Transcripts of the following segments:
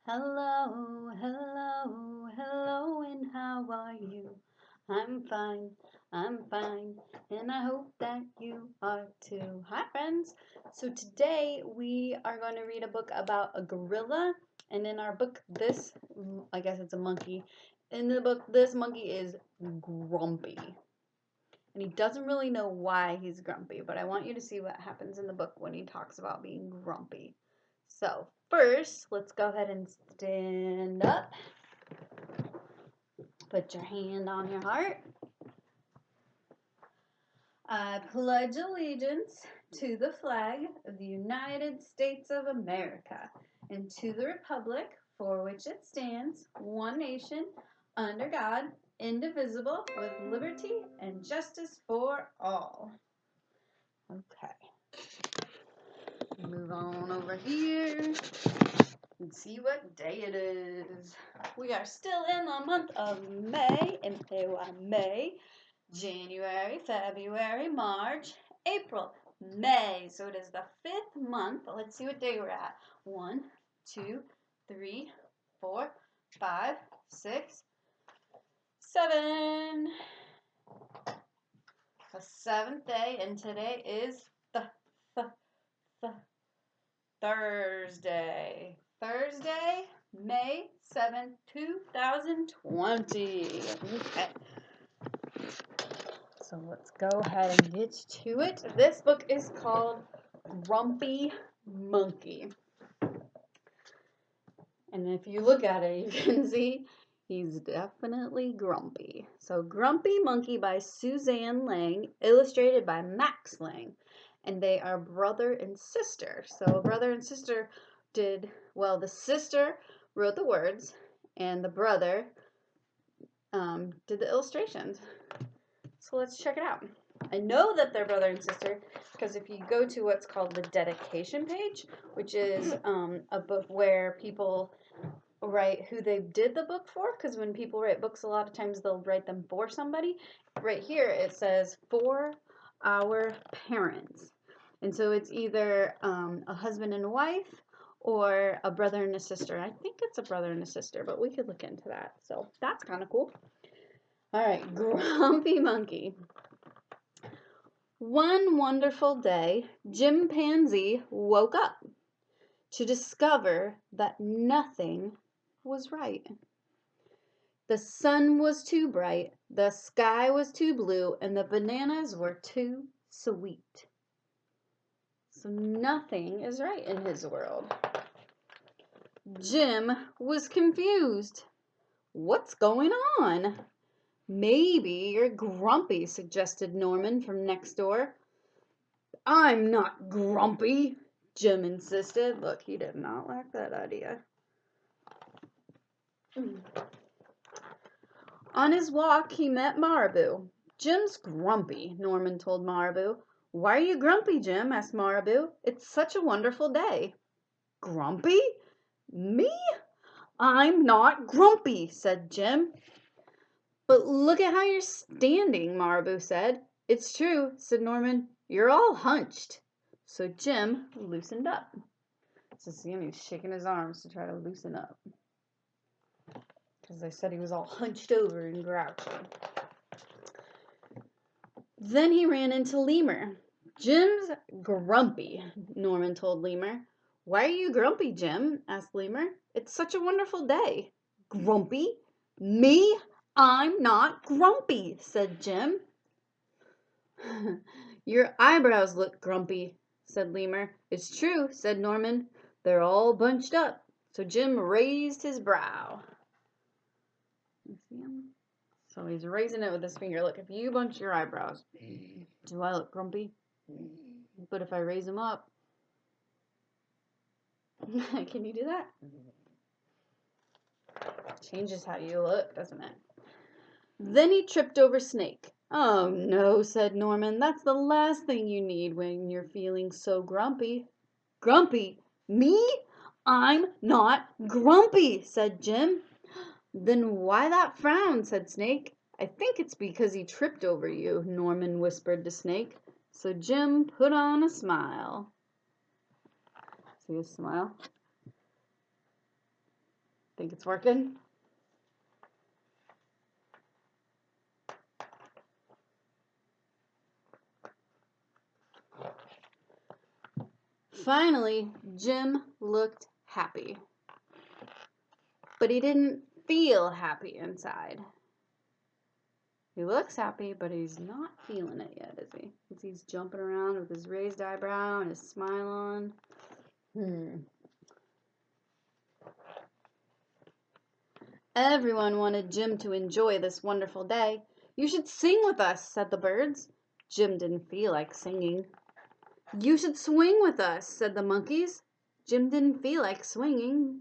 Hello, hello, hello, and how are you? I'm fine, and I hope that you are too. Hi, friends. So today we are going to read a book about a gorilla, and in our book, I guess it's a monkey. In the book, this monkey is grumpy, and he doesn't really know why he's grumpy, but I want you to see what happens in the book when he talks about being grumpy. So first, let's go ahead and stand up. Put your hand on your heart. I pledge allegiance to the flag of the United States of America and to the republic for which it stands, one nation, under God, indivisible, with liberty and justice for all. Okay. Move on over here and see what day it is. We are still in the month of May, M-A-Y, May, January, February, March, April, May. So it is the 5th month. Let's see what day we're at. 1, 2, 3, 4, 5, 6, 7. The 7th day, and today is the Thursday. Thursday, May 7th, 2020. Okay. So let's go ahead and get to it. This book is called Grumpy Monkey. And if you look at it, you can see he's definitely grumpy. So Grumpy Monkey by Suzanne Lang, illustrated by Max Lang. And they are brother and sister. So brother and sister the sister wrote the words and the brother did the illustrations. So let's check it out. I know that they're brother and sister because if you go to what's called the dedication page, which is a book where people write who they did the book for, because when people write books, a lot of times they'll write them for somebody. Right here it says for our parents. And so it's either a husband and a wife or a brother and a sister. I think it's a brother and a sister, but we could look into that. So that's kind of cool. All right, Grumpy Monkey. One wonderful day, Chimpanzee woke up to discover that nothing was right. The sun was too bright, the sky was too blue, and the bananas were too sweet. So nothing is right in his world. Jim was confused. What's going on? Maybe you're grumpy, suggested Norman from next door. I'm not grumpy, Jim insisted. Look, he did not like that idea. On his walk, he met Marabou. Jim's grumpy, Norman told Marabou. Why are you grumpy, Jim? Asked Marabou. It's such a wonderful day. Grumpy? Me? I'm not grumpy, said Jim. But look at how you're standing, Marabou said. It's true, said Norman. You're all hunched. So Jim loosened up. So see him, he's shaking his arms to try to loosen up. Because I said he was all hunched over and grouchy. Then he ran into Lemur. Jim's grumpy, Norman told Lemur. Why are you grumpy, Jim? Asked Lemur. It's such a wonderful day. Grumpy? Me? I'm not grumpy, said Jim. Your eyebrows look grumpy, said Lemur. It's true, said Norman. They're all bunched up. So Jim raised his brow. You see him? So he's raising it with his finger. Look, if you bunch your eyebrows, do I look grumpy? But if I raise them up, can you do that? Changes how you look, doesn't it? Then he tripped over Snake. Oh no, said Norman. That's the last thing you need when you're feeling so grumpy. Grumpy? Me? I'm not grumpy, said Jim. Then why that frown, said Snake. I think it's because he tripped over you, Norman whispered to Snake. So Jim put on a smile. See his smile? Think it's working? Finally, Jim looked happy. But he didn't feel happy inside. He looks happy, but he's not feeling it yet, is he? He's jumping around with his raised eyebrow and his smile on. Everyone wanted Jim to enjoy this wonderful day. You should sing with us, said the birds. Jim didn't feel like singing. You should swing with us, said the monkeys. Jim didn't feel like swinging.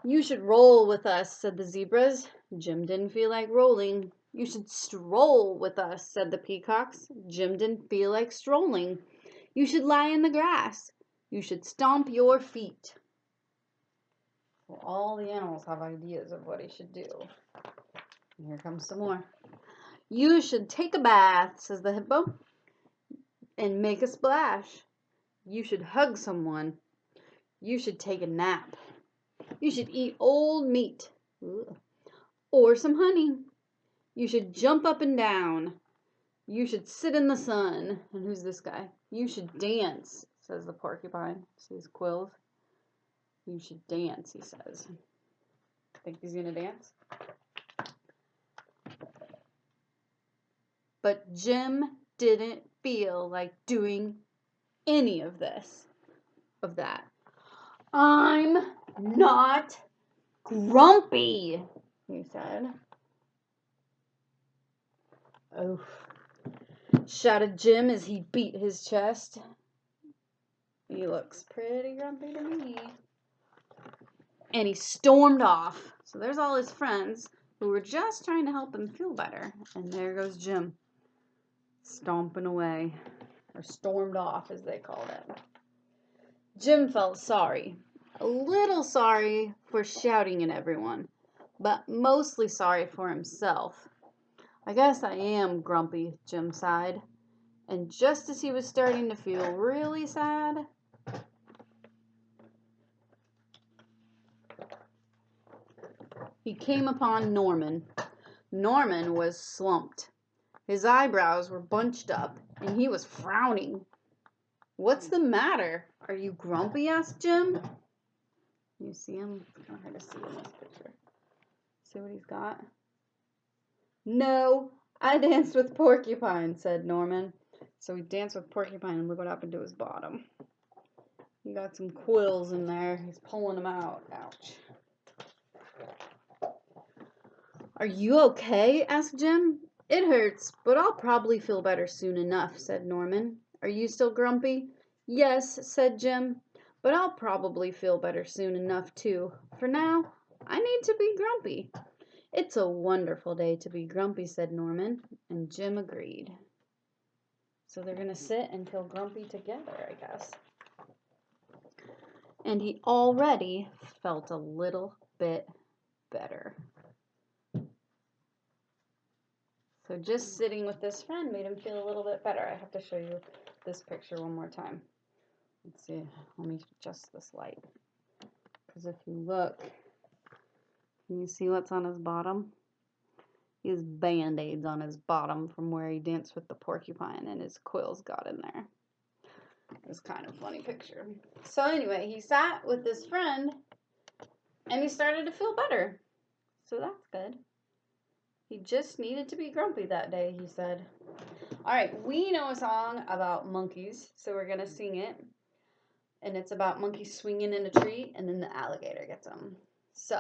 You should roll with us, said the zebras. Jim didn't feel like rolling. You should stroll with us, said the peacocks. Jim didn't feel like strolling. You should lie in the grass. You should stomp your feet. Well, all the animals have ideas of what he should do. And here comes some more. You should take a bath, says the hippo, and make a splash. You should hug someone. You should take a nap. You should eat old meat. Or some honey. You should jump up and down. You should sit in the sun. And who's this guy? You should dance, says the porcupine. See his quills? You should dance, he says. Think he's gonna dance? But Jim didn't feel like doing any of that. I'm not grumpy, he said. Oh, shouted Jim as he beat his chest. He looks pretty grumpy to me. And he stormed off. So there's all his friends who were just trying to help him feel better. And there goes Jim, stomping away, or stormed off as they called it. Jim felt sorry, a little sorry for shouting at everyone, but mostly sorry for himself. I guess I am grumpy, Jim sighed. And just as he was starting to feel really sad, he came upon Norman. Norman was slumped. His eyebrows were bunched up, and he was frowning. What's the matter? Are you grumpy? Asked Jim. You see him? It's kind of hard to see in this picture. See what he's got? No, I danced with Porcupine, said Norman. So he danced with Porcupine, and look what happened to his bottom. He got some quills in there. He's pulling them out. Ouch. Are you okay? Asked Jim. It hurts, but I'll probably feel better soon enough, said Norman. Are you still grumpy? Yes, said Jim, but I'll probably feel better soon enough too. For now, I need to be grumpy. It's a wonderful day to be grumpy, said Norman, and Jim agreed. So they're going to sit and feel grumpy together, I guess. And he already felt a little bit better. So just sitting with this friend made him feel a little bit better. I have to show you this picture one more time. Let's see. Let me adjust this light. Because if you look, can you see what's on his bottom? He has band-aids on his bottom from where he danced with the porcupine and his quills got in there. It was kind of a funny picture. So anyway, he sat with his friend and he started to feel better. So that's good. He just needed to be grumpy that day, he said. All right, we know a song about monkeys, so we're going to sing it. And it's about monkeys swinging in a tree, and then the alligator gets them. So,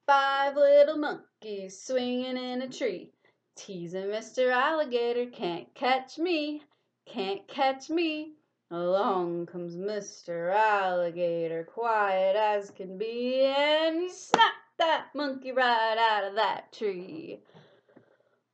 5 little monkeys swinging in a tree, teasing Mr. Alligator, can't catch me, can't catch me. Along comes Mr. Alligator, quiet as can be, and he snapped that monkey right out of that tree.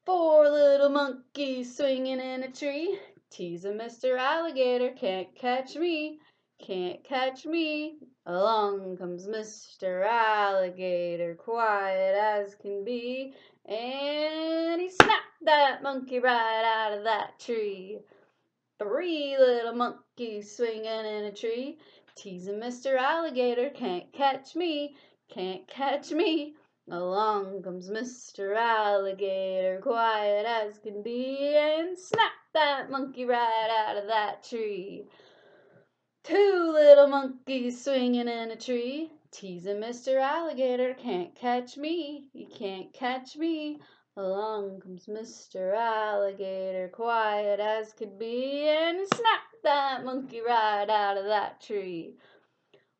4 little monkeys swinging in a tree, teasing Mr. Alligator, can't catch me, can't catch me. Along comes Mr. Alligator, quiet as can be, and he snapped that monkey right out of that tree. Three little monkeys swinging in a tree, teasing Mr. Alligator, can't catch me, can't catch me. Along comes Mr. Alligator, quiet as can be, and snap that monkey right out of that tree. Two little monkeys swinging in a tree, teasing Mr. Alligator, can't catch me, you can't catch me. Along comes Mr. Alligator, quiet as could be, and snapped that monkey right out of that tree.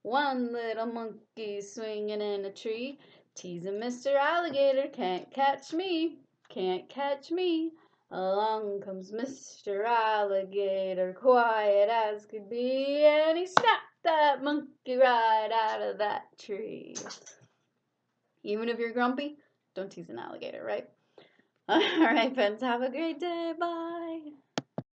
One little monkey swinging in a tree, teasing Mr. Alligator, can't catch me, can't catch me. Along comes Mr. Alligator, quiet as could be, and he snapped that monkey right out of that tree. Even if you're grumpy, don't tease an alligator, right? All right, friends, have a great day. Bye.